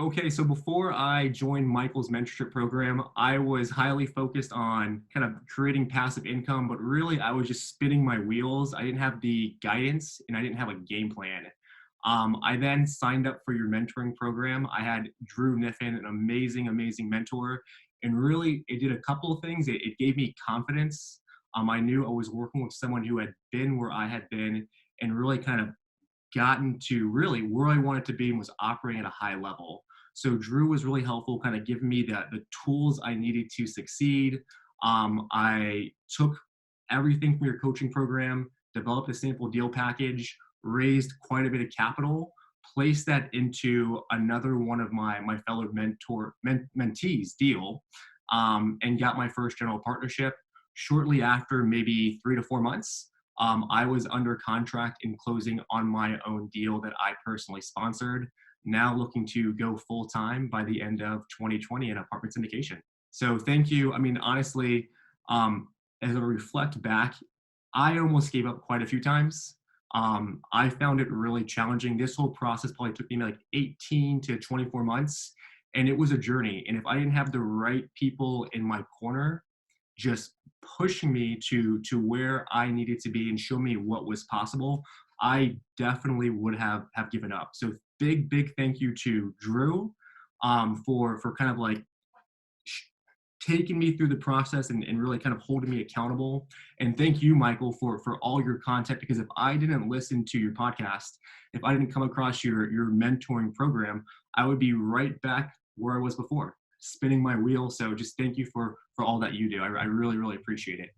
Okay, so before I joined Michael's mentorship program, I was highly focused on kind of creating passive income, but really I was just spinning my wheels. I didn't have the guidance and I didn't have a game plan. I then signed up for your mentoring program. I had Drew Niffin, an amazing, amazing mentor. And really, it did a couple of things. It gave me confidence. I knew I was working with someone who had been where I had been and really kind of gotten to really where I wanted to be and was operating at a high level. So Drew was really helpful, kind of giving me the tools I needed to succeed. I took everything from your coaching program, developed a sample deal package, raised quite a bit of capital, placed that into another one of my fellow mentees deal, and got my first general partnership. Shortly after, maybe 3 to 4 months, I was under contract and closing on my own deal that I personally sponsored. Now looking to go full time by the end of 2020 in apartment syndication. So thank you. I mean, honestly, um, as I reflect back, I almost gave up quite a few times. I found it really challenging. This whole process probably took me like 18 to 24 months, and it was a journey. And if I didn't have the right people in my corner, just pushing me to where I needed to be and show me what was possible, I definitely would have given up. So big thank you to Drew, for kind of like taking me through the process and really kind of holding me accountable. And thank you, Michael, for all your content, because if I didn't listen to your podcast, if I didn't come across your mentoring program, I would be right back where I was before, spinning my wheel. So just thank you for all that you do. I really, really appreciate it.